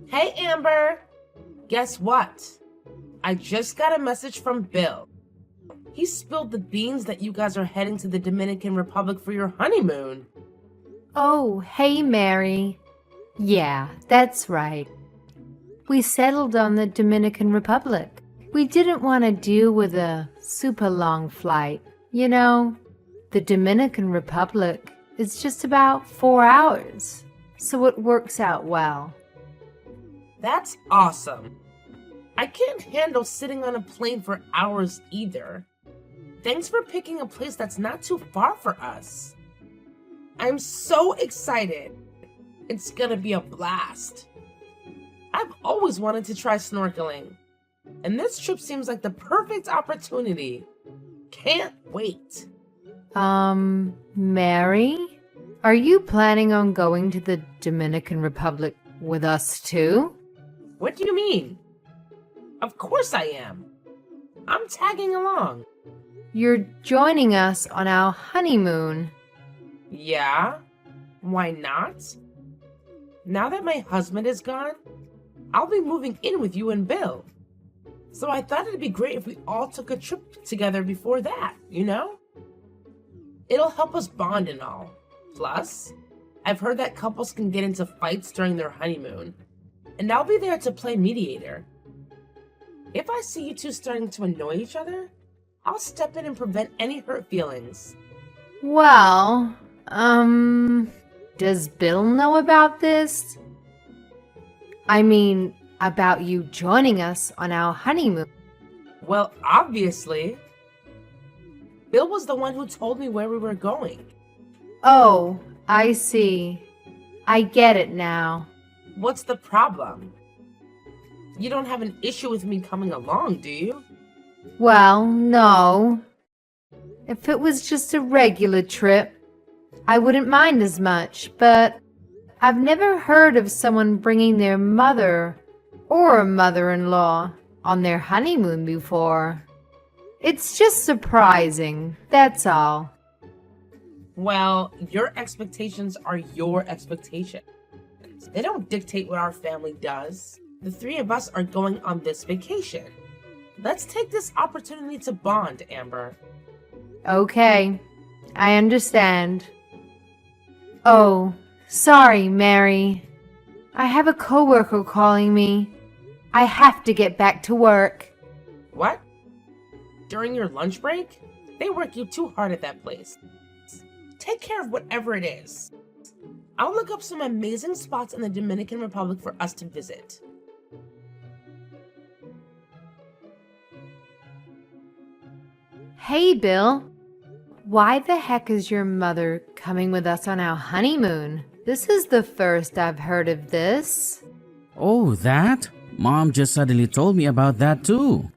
Hey, Amber. Guess what? I just got a message from Bill. He spilled the beans that you guys are heading to the Dominican Republic for your honeymoon. Oh, hey, Mary. Yeah, that's right. We settled on the Dominican Republic. We didn't want to deal with a super long flight. You know, the Dominican Republic is just about 4 hours, so it works out well. That's awesome. I can't handle sitting on a plane for hours either. Thanks for picking a place that's not too far for us. I'm so excited. It's gonna be a blast. I've always wanted to try snorkeling, and this trip seems like the perfect opportunity. Can't wait. Mary? Are you planning on going to the Dominican Republic with us too? What do you mean? Of course I am. I'm tagging along. You're joining us on our honeymoon. Yeah? Why not? Now that my husband is gone, I'll be moving in with you and Bill. So I thought it'd be great if we all took a trip together before that, you know? It'll help us bond and all. Plus, I've heard that couples can get into fights during their honeymoon, and I'll be there to play mediator. If I see you two starting to annoy each other, I'll step in and prevent any hurt feelings. Well, does Bill know about this? I mean, about you joining us on our honeymoon. Well, obviously. Bill was the one who told me where we were going. Oh, I see. I get it now. What's the problem? You don't have an issue with me coming along, do you? Well, no. If it was just a regular trip, I wouldn't mind as much, but I've never heard of someone bringing their mother or a mother-in-law on their honeymoon before. It's just surprising, that's all. Well, your expectations are your expectations. They don't dictate what our family does. The three of us are going on this vacation. Let's take this opportunity to bond, Amber. Okay, I understand. Oh, sorry, Mary. I have a coworker calling me. I have to get back to work. What? During your lunch break? They work you too hard at that place. Take care of whatever it is. I'll look up some amazing spots in the Dominican Republic for us to visit. Hey, Bill. Why the heck is your mother coming with us on our honeymoon? This is the first I've heard of this. Oh, that? Mom just suddenly told me about that too.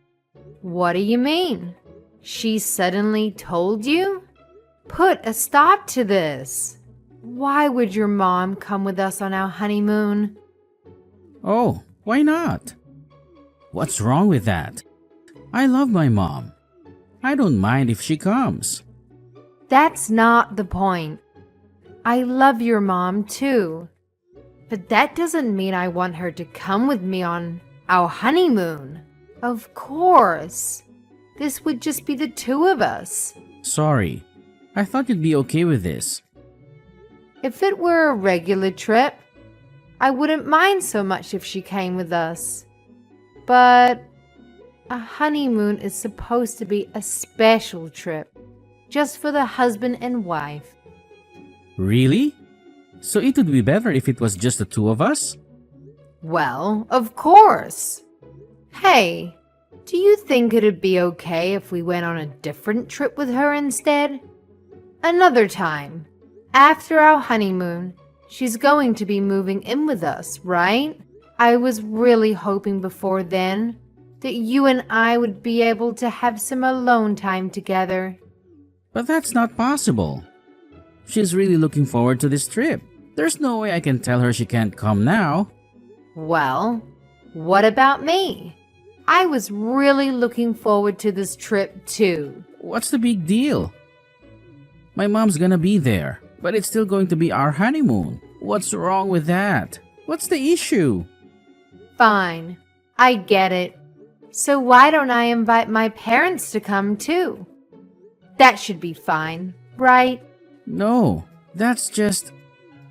What do you mean? She suddenly told you? Put a stop to this. Why would your mom come with us on our honeymoon? Oh, why not? What's wrong with that? I love my mom. I don't mind if she comes. That's not the point. I love your mom too. But that doesn't mean I want her to come with me on our honeymoon. Of course. This would just be the two of us. Sorry. I thought you'd be okay with this. If it were a regular trip, I wouldn't mind so much if she came with us. But a honeymoon is supposed to be a special trip, just for the husband and wife. Really? So it would be better if it was just the two of us? Well, of course. Hey, do you think it'd be okay if we went on a different trip with her instead? Another time. After our honeymoon, she's going to be moving in with us, right? I was really hoping before then that you and I would be able to have some alone time together. But that's not possible. She's really looking forward to this trip. There's no way I can tell her she can't come now. Well, what about me? I was really looking forward to this trip too. What's the big deal? My mom's gonna be there, but it's still going to be our honeymoon. What's wrong with that? What's the issue? Fine. I get it. So why don't I invite my parents to come too? That should be fine, right? No, that's just.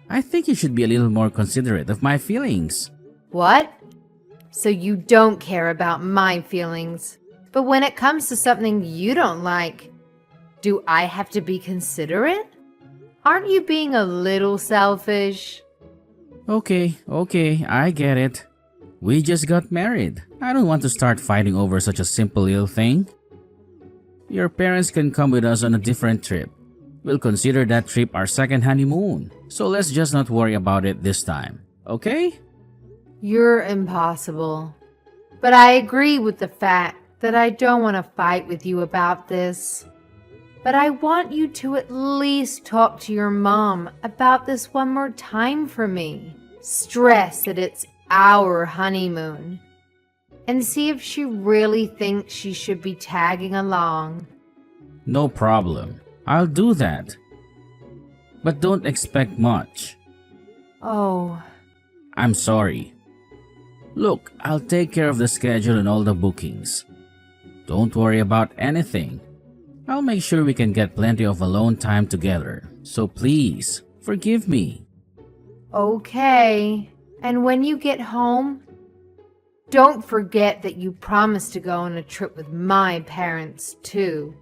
I think you should be a little more considerate of my feelings. What? So you don't care about my feelings. But when it comes to something you don't like, do I have to be considerate? Aren't you being a little selfish? Okay, I get it. We just got married. I don't want to start fighting over such a simple little thing. Your parents can come with us on a different trip. We'll consider that trip our second honeymoon. So let's just not worry about it this time, okay? You're impossible. But I agree with the fact that I don't want to fight with you about this. But I want you to at least talk to your mom about this one more time for me. Stress that it's our honeymoon. And see if she really thinks she should be tagging along. No problem. I'll do that. But don't expect much. Oh, I'm sorry. Look, I'll take care of the schedule and all the bookings. Don't worry about anything. I'll make sure we can get plenty of alone time together. So please, forgive me. okay. And when you get home, don't forget that you promised to go on a trip with my parents too.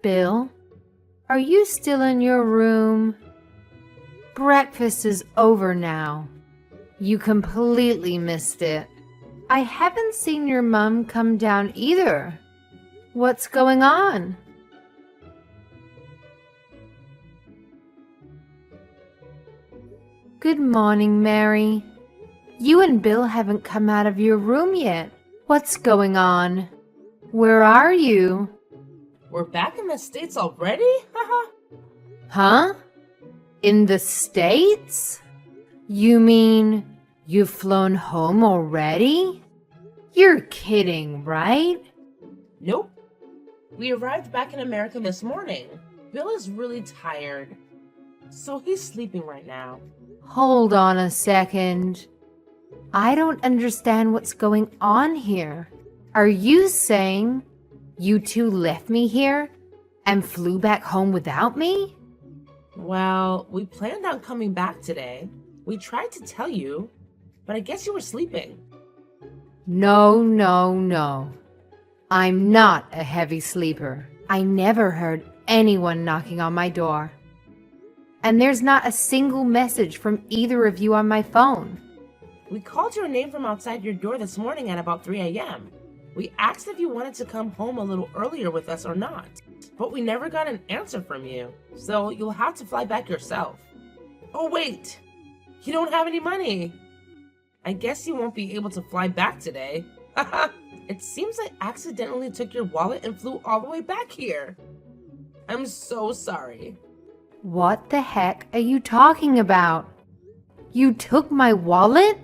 Bill, are you still in your room? Breakfast is over now. You completely missed it. I haven't seen your mom come down either. What's going on? Good morning, Mary. You and Bill haven't come out of your room yet. What's going on? Where are you? We're back in the States already? Haha. Huh? In the States? You mean you've flown home already? You're kidding, right? Nope. We arrived back in America this morning. Bill is really tired, so he's sleeping right now. Hold on a second. I don't understand what's going on here. Are you saying you two left me here and flew back home without me? Well, we planned on coming back today. We tried to tell you, but I guess you were sleeping. No, no, no. I'm not a heavy sleeper. I never heard anyone knocking on my door. And there's not a single message from either of you on my phone. We called your name from outside your door this morning at about 3 a.m. We asked if you wanted to come home a little earlier with us or not, but we never got an answer from you, so you'll have to fly back yourself. Oh wait, you don't have any money. I guess you won't be able to fly back today. It seems I accidentally took your wallet and flew all the way back here. I'm so sorry. What the heck are you talking about? You took my wallet?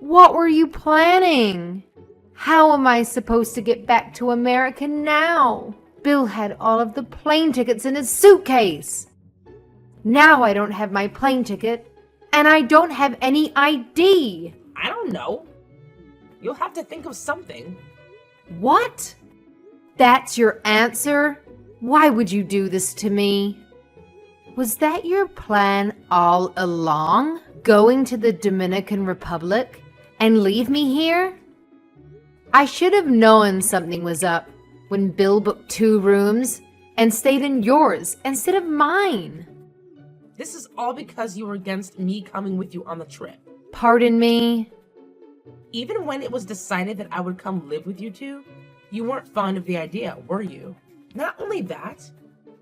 What were you planning? How am I supposed to get back to America now? Bill had all of the plane tickets in his suitcase. Now I don't have my plane ticket, and I don't have any ID. I don't know. You'll have to think of something. What? That's your answer? Why would you do this to me? Was that your plan all along? Going to the Dominican Republic and leave me here? I should have known something was up when Bill booked 2 rooms and stayed in yours instead of mine. This is all because you were against me coming with you on the trip. Pardon me? Even when it was decided that I would come live with you two, you weren't fond of the idea, were you? Not only that,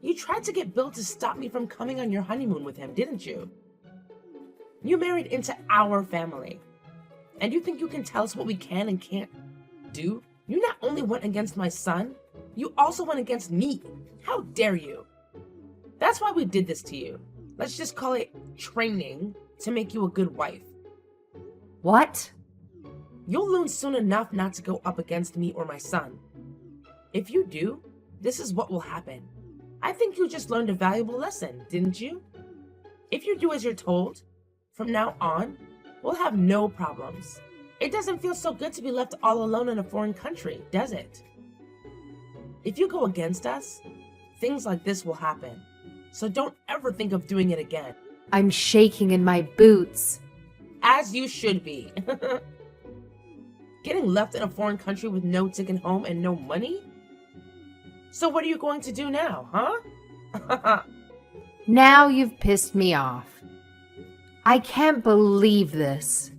you tried to get Bill to stop me from coming on your honeymoon with him, didn't you? You married into our family, and you think you can tell us what we can and can't do? You not only went against my son, you also went against me. How dare you? That's why we did this to you. Let's just call it training to make you a good wife. What? You'll learn soon enough not to go up against me or my son. If you do, this is what will happen. I think you just learned a valuable lesson, didn't you? If you do as you're told, from now on, we'll have no problems. It doesn't feel so good to be left all alone in a foreign country, does it? If you go against us, things like this will happen. So don't ever think of doing it again. I'm shaking in my boots. As you should be. Getting left in a foreign country with no ticket home and no money? So what are you going to do now, huh? Now you've pissed me off. I can't believe this.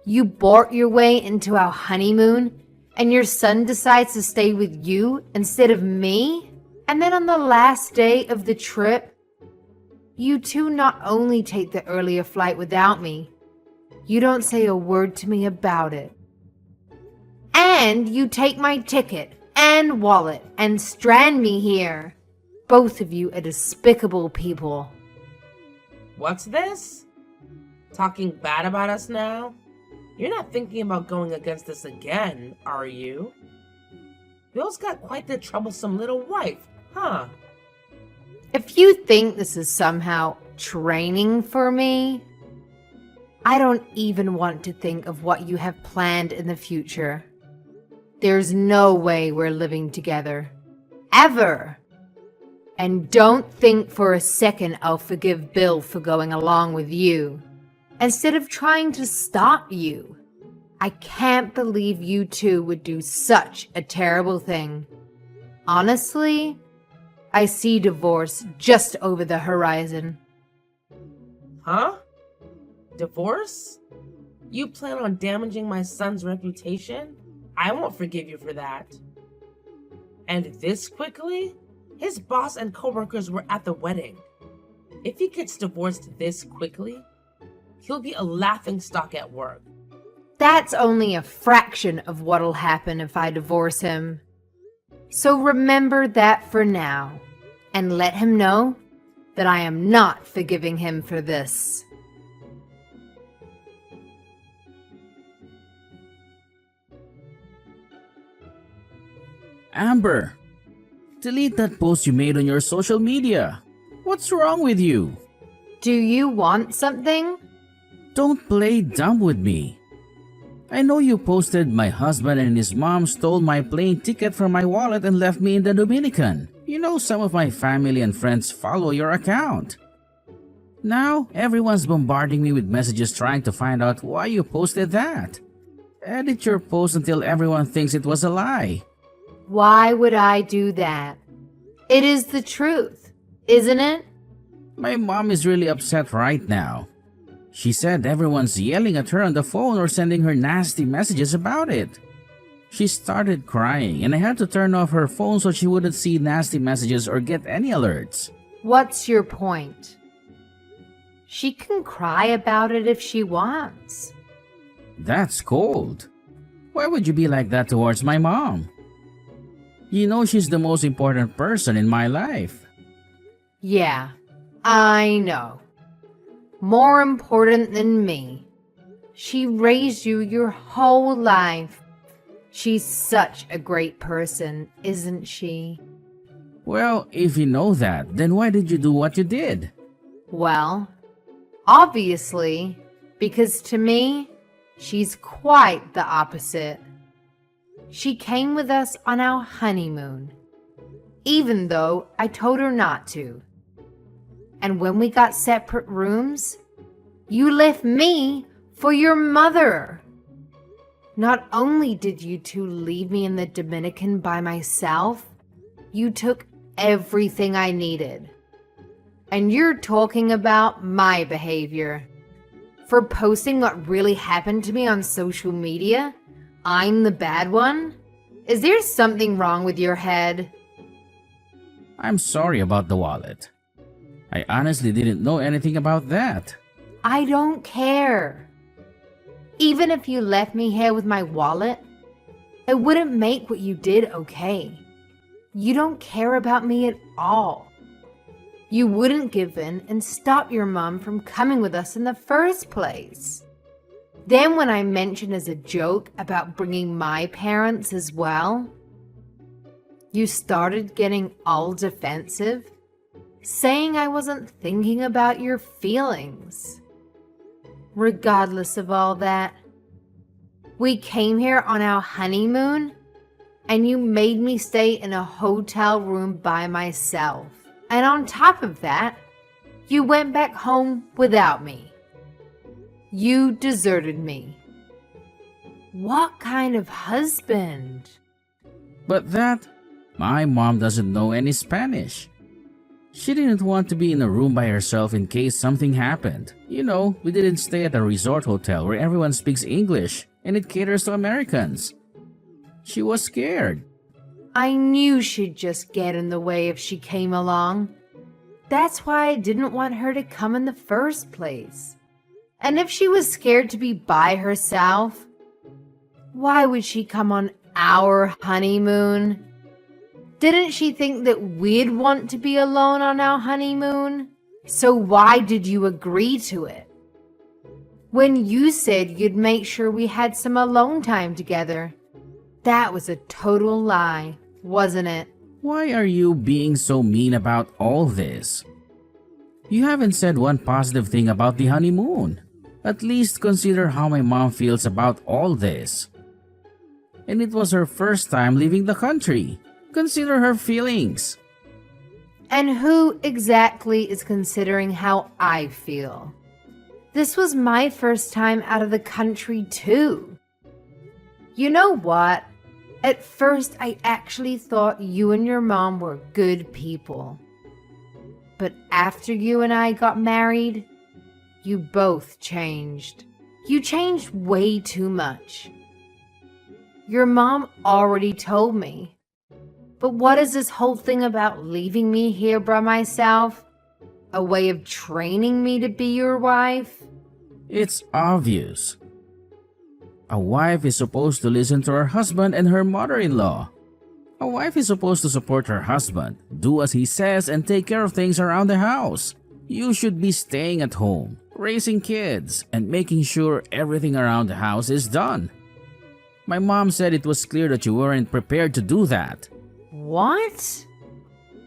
You bought your way into our honeymoon, and your son decides to stay with you instead of me? And then on the last day of the trip, you two not only take the earlier flight without me, you don't say a word to me about it. And you take my ticket and wallet and strand me here. Both of you are despicable people. What's this? Talking bad about us now? You're not thinking about going against us again, are you? Bill's got quite the troublesome little wife, huh? If you think this is somehow training for me, I don't even want to think of what you have planned in the future. There's no way we're living together. Ever. And don't think for a second I'll forgive Bill for going along with you, instead of trying to stop you. I can't believe you two would do such a terrible thing. Honestly, I see divorce just over the horizon. Huh? Divorce? You plan on damaging my son's reputation? I won't forgive you for that. And this quickly? His boss and coworkers were at the wedding. If he gets divorced this quickly, he'll be a laughingstock at work. That's only a fraction of what'll happen if I divorce him. So remember that for now, and let him know that I am not forgiving him for this. Amber, delete that post you made on your social media. What's wrong with you? Do you want something? Don't play dumb with me. I know you posted my husband and his mom stole my plane ticket from my wallet and left me in the Dominican. You know some of my family and friends follow your account. Now, everyone's bombarding me with messages trying to find out why you posted that. Edit your post until everyone thinks it was a lie. Why would I do that? It is the truth, isn't it? My mom is really upset right now. She said everyone's yelling at her on the phone or sending her nasty messages about it. She started crying and I had to turn off her phone so she wouldn't see nasty messages or get any alerts. What's your point? She can cry about it if she wants. That's cold. Why would you be like that towards my mom? You know she's the most important person in my life. Yeah, I know. More important than me. She raised you your whole life. She's such a great person, isn't she? Well, if you know that, then why did you do what you did? Well, obviously, because to me, she's quite the opposite. She came with us on our honeymoon, even though I told her not to. And when we got separate rooms, you left me for your mother. Not only did you two leave me in the Dominican by myself, you took everything I needed. And you're talking about my behavior. For posting what really happened to me on social media, I'm the bad one? Is there something wrong with your head? I'm sorry about the wallet. I honestly didn't know anything about that. I don't care. Even if you left me here with my wallet, it wouldn't make what you did okay. You don't care about me at all. You wouldn't give in and stop your mom from coming with us in the first place. Then when I mentioned as a joke about bringing my parents as well, you started getting all defensive saying I wasn't thinking about your feelings. Regardless of all that, we came here on our honeymoon, and you made me stay in a hotel room by myself. And on top of that, you went back home without me. You deserted me. What kind of husband? But my mom doesn't know any Spanish. She didn't want to be in a room by herself in case something happened. You know, we didn't stay at a resort hotel where everyone speaks English and it caters to Americans. She was scared. I knew she'd just get in the way if she came along. That's why I didn't want her to come in the first place. And if she was scared to be by herself, why would she come on our honeymoon? Didn't she think that we'd want to be alone on our honeymoon? So why did you agree to it? When you said you'd make sure we had some alone time together, that was a total lie, wasn't it? Why are you being so mean about all this? You haven't said one positive thing about the honeymoon. At least consider how my mom feels about all this. And it was her first time leaving the country. Consider her feelings. And who exactly is considering how I feel? This was my first time out of the country too. You know what? At first I actually thought you and your mom were good people. But after you and I got married, you both changed. You changed way too much. Your mom already told me. But what is this whole thing about leaving me here by myself? A way of training me to be your wife? It's obvious. A wife is supposed to listen to her husband and her mother-in-law. A wife is supposed to support her husband, do as he says, and take care of things around the house. You should be staying at home, raising kids, and making sure everything around the house is done. My mom said it was clear that you weren't prepared to do that. What?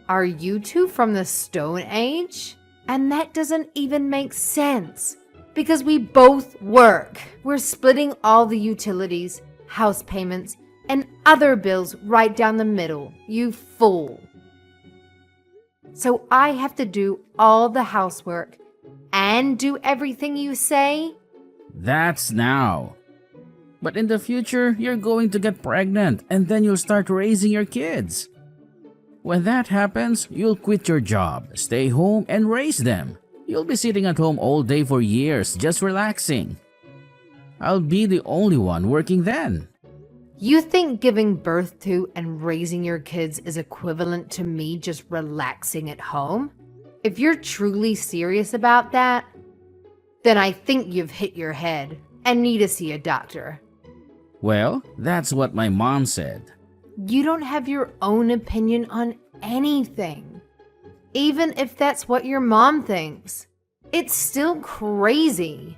Are you two from the Stone Age? And that doesn't even make sense, because we both work. We're splitting all the utilities, house payments, and other bills right down the middle, you fool. So I have to do all the housework and do everything you say? That's now. But in the future, you're going to get pregnant and then you'll start raising your kids. When that happens, you'll quit your job, stay home, and raise them. You'll be sitting at home all day for years, just relaxing. I'll be the only one working then. You think giving birth to and raising your kids is equivalent to me just relaxing at home? If you're truly serious about that, then I think you've hit your head and need to see a doctor. Well, that's what my mom said. You don't have your own opinion on anything. Even if that's what your mom thinks, it's still crazy.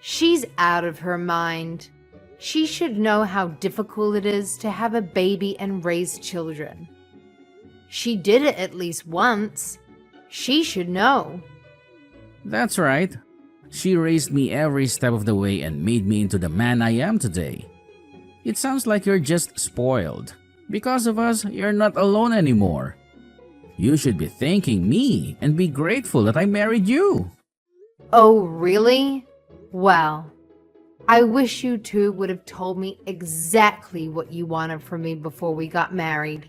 She's out of her mind. She should know how difficult it is to have a baby and raise children. She did it at least once. She should know. That's right. She raised me every step of the way and made me into the man I am today. It sounds like you're just spoiled. Because of us, you're not alone anymore. You should be thanking me and be grateful that I married you. Oh, really? Well, I wish you two would have told me exactly what you wanted from me before we got married.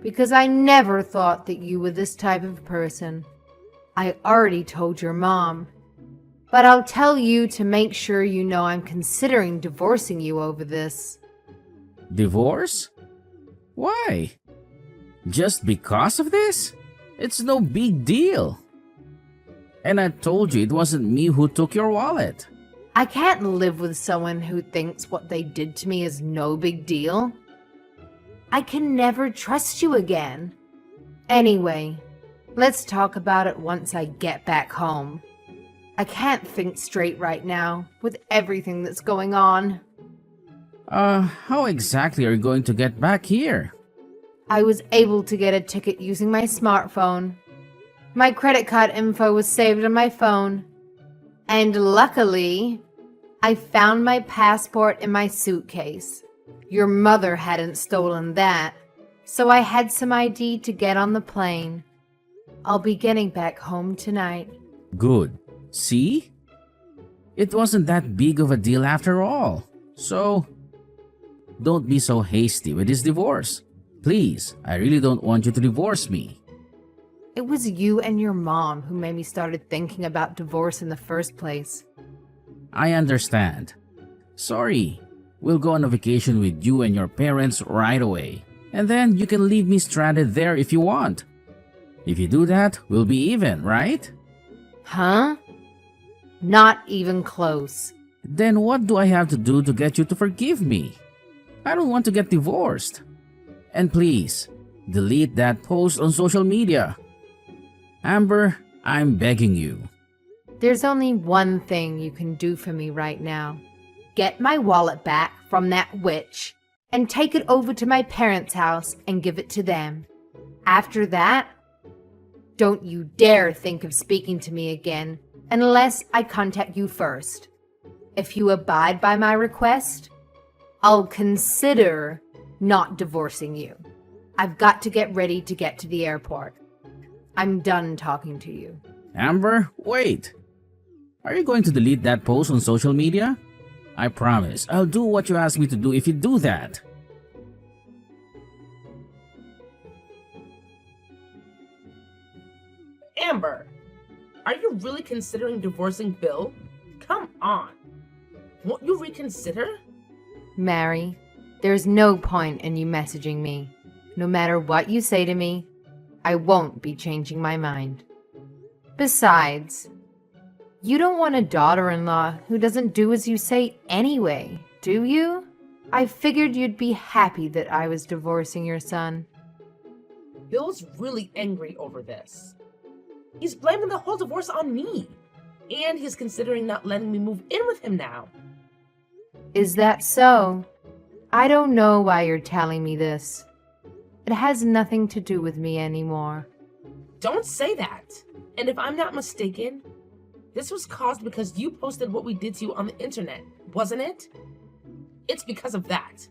Because I never thought that you were this type of person. I already told your mom. But I'll tell you to make sure you know I'm considering divorcing you over this. Divorce? Why? Just because of this? It's no big deal. And I told you it wasn't me who took your wallet. I can't live with someone who thinks what they did to me is no big deal. I can never trust you again. Anyway, let's talk about it once I get back home. I can't think straight right now with everything that's going on. How exactly are you going to get back here? I was able to get a ticket using my smartphone, My credit card info was saved on my phone. And luckily, I found my passport in my suitcase. Your mother hadn't stolen that, so I had some ID to get on the plane. I'll be getting back home tonight. Good. See? It wasn't that big of a deal after all. So, don't be so hasty with this divorce. Please, I really don't want you to divorce me. It was you and your mom who made me started thinking about divorce in the first place. I understand. Sorry. We'll go on a vacation with you and your parents right away. And then you can leave me stranded there if you want. If you do that, we'll be even, right? Huh? Not even close. Then what do I have to do to get you to forgive me? I don't want to get divorced. And please, delete that post on social media. Amber, I'm begging you. There's only one thing you can do for me right now. Get my wallet back from that witch and take it over to my parents' house and give it to them. After that, don't you dare think of speaking to me again unless I contact you first. If you abide by my request, I'll consider not divorcing you. I've got to get ready to get to the airport. I'm done talking to you. Amber, wait. Are you going to delete that post on social media? I promise I'll do what you ask me to do if you do that. Amber, are you really considering divorcing Bill? Come on. Won't you reconsider? Mary, there's no point in you messaging me. No matter what you say to me, I won't be changing my mind. Besides, you don't want a daughter-in-law who doesn't do as you say anyway, do you? I figured you'd be happy that I was divorcing your son. Bill's really angry over this. He's blaming the whole divorce on me. And he's considering not letting me move in with him now. Is that so? I don't know why you're telling me this. It has nothing to do with me anymore. Don't say that. And if I'm not mistaken, this was caused because you posted what we did to you on the internet, wasn't it? It's because of that.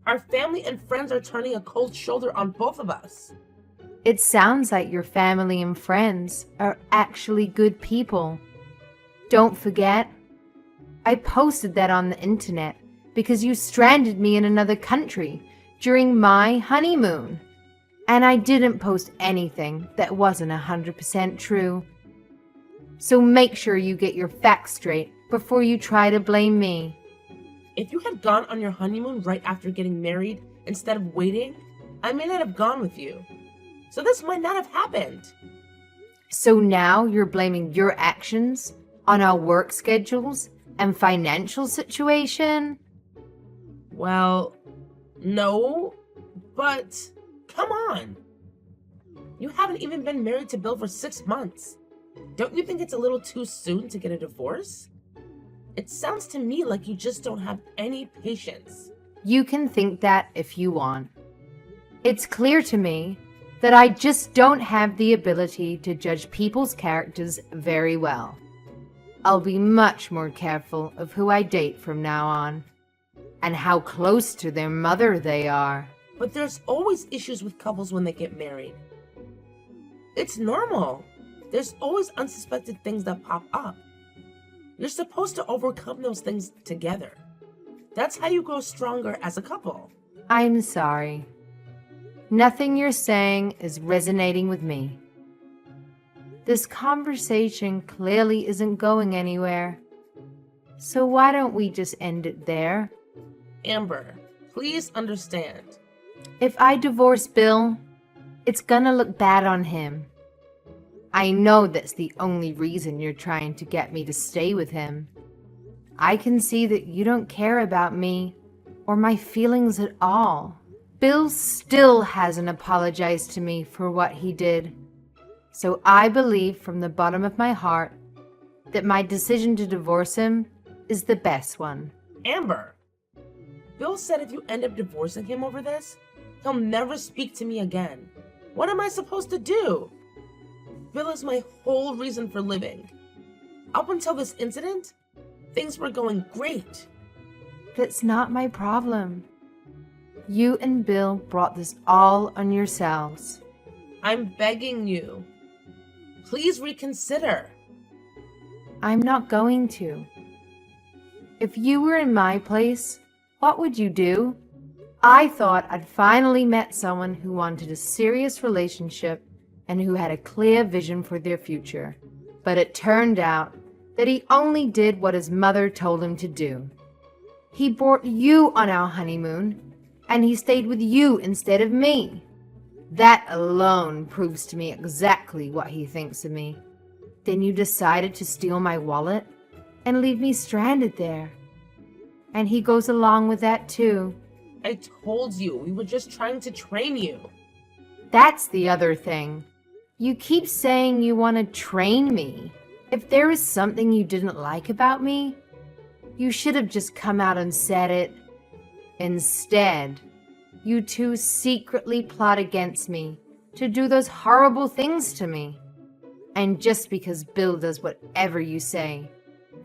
Our family and friends are turning a cold shoulder on both of us. It sounds like your family and friends are actually good people. Don't forget, I posted that on the internet because you stranded me in another country during my honeymoon. And I didn't post anything that wasn't 100% true. So make sure you get your facts straight before you try to blame me. If you had gone on your honeymoon right after getting married instead of waiting, I may not have gone with you. So this might not have happened. So now you're blaming your actions on our work schedules and financial situation? Well, no, but come on. You haven't even been married to Bill for 6 months. Don't you think it's a little too soon to get a divorce? It sounds to me like you just don't have any patience. You can think that if you want. It's clear to me that I just don't have the ability to judge people's characters very well. I'll be much more careful of who I date from now on, and how close to their mother they are. But there's always issues with couples when they get married. It's normal. There's always unsuspected things that pop up. You're supposed to overcome those things together. That's how you grow stronger as a couple. I'm sorry. Nothing you're saying is resonating with me. This conversation clearly isn't going anywhere. So why don't we just end it there? Amber, please understand. If I divorce Bill, it's gonna look bad on him. I know that's the only reason you're trying to get me to stay with him. I can see that you don't care about me or my feelings at all. Bill still hasn't apologized to me for what he did. So I believe from the bottom of my heart that my decision to divorce him is the best one. Amber, Bill said if you end up divorcing him over this, he'll never speak to me again. What am I supposed to do? Bill is my whole reason for living. Up until this incident, things were going great. That's not my problem. You and Bill brought this all on yourselves. I'm begging you. Please reconsider. I'm not going to. If you were in my place, what would you do? I thought I'd finally met someone who wanted a serious relationship and who had a clear vision for their future. But it turned out that he only did what his mother told him to do. He brought you on our honeymoon, and he stayed with you instead of me. That alone proves to me exactly what he thinks of me. Then you decided to steal my wallet and leave me stranded there. And he goes along with that too. I told you, we were just trying to train you. That's the other thing. You keep saying you want to train me. If there is something you didn't like about me, you should have just come out and said it. Instead, you two secretly plot against me to do those horrible things to me. And just because Bill does whatever you say,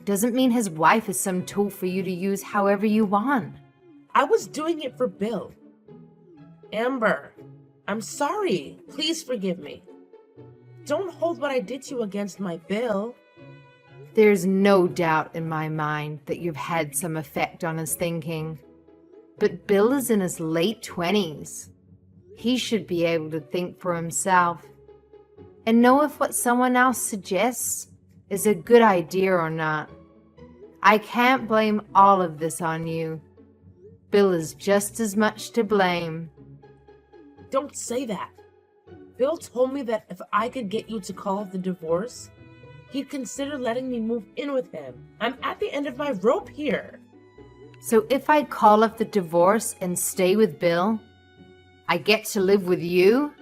doesn't mean his wife is some tool for you to use however you want. I was doing it for Bill. Amber, I'm sorry. Please forgive me. Don't hold what I did to you against my Bill. There's no doubt in my mind that you've had some effect on his thinking. But Bill is in his late 20s. He should be able to think for himself and know if what someone else suggests is a good idea or not. I can't blame all of this on you. Bill is just as much to blame. Don't say that. Bill told me that if I could get you to call off the divorce, he'd consider letting me move in with him. I'm at the end of my rope here. So if I call off the divorce and stay with Bill, I get to live with you?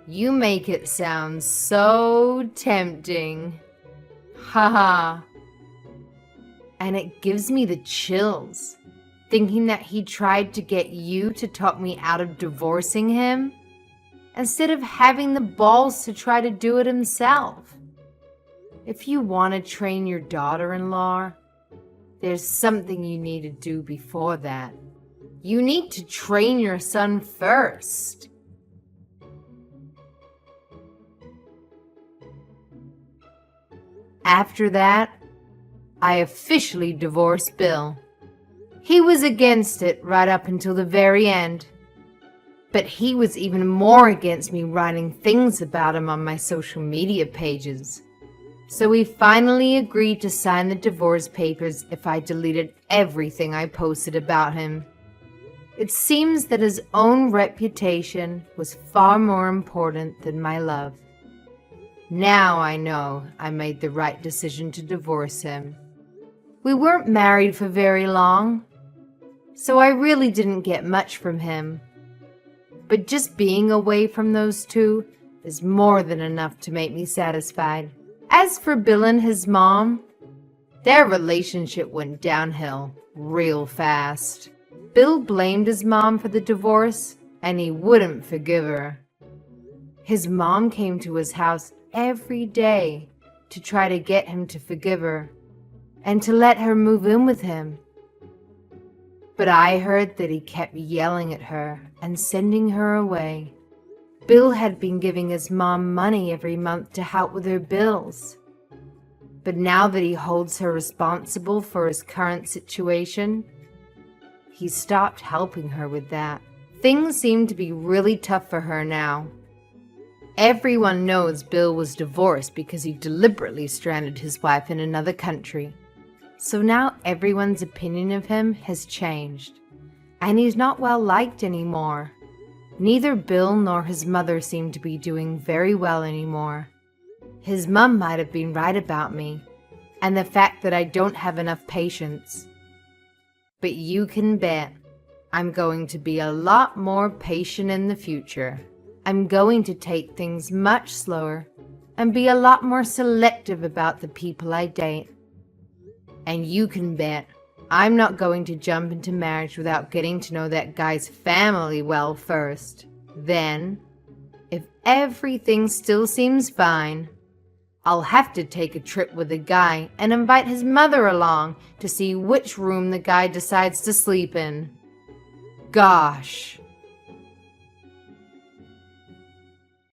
You make it sound so tempting. Haha. And it gives me the chills, thinking that he tried to get you to talk me out of divorcing him, instead of having the balls to try to do it himself. If you want to train your daughter-in-law, there's something you need to do before that. You need to train your son first. After that, I officially divorced Bill. He was against it right up until the very end. But he was even more against me writing things about him on my social media pages. So we finally agreed to sign the divorce papers if I deleted everything I posted about him. It seems that his own reputation was far more important than my love. Now I know I made the right decision to divorce him. We weren't married for very long, so I really didn't get much from him. But just being away from those two is more than enough to make me satisfied. As for Bill and his mom, their relationship went downhill real fast. Bill blamed his mom for the divorce, and he wouldn't forgive her. His mom came to his house every day to try to get him to forgive her and to let her move in with him. But I heard that he kept yelling at her and sending her away. Bill had been giving his mom money every month to help with her bills. But now that he holds her responsible for his current situation, he stopped helping her with that. Things seem to be really tough for her now. Everyone knows Bill was divorced because he deliberately stranded his wife in another country. So now everyone's opinion of him has changed, and he's not well liked anymore. Neither Bill nor his mother seem to be doing very well anymore. His mom might have been right about me, and the fact that I don't have enough patience. But you can bet I'm going to be a lot more patient in the future. I'm going to take things much slower and be a lot more selective about the people I date. And you can bet I'm not going to jump into marriage without getting to know that guy's family well first. Then, If everything still seems fine, I'll have to take a trip with the guy and invite his mother along to see which room the guy decides to sleep in. Gosh,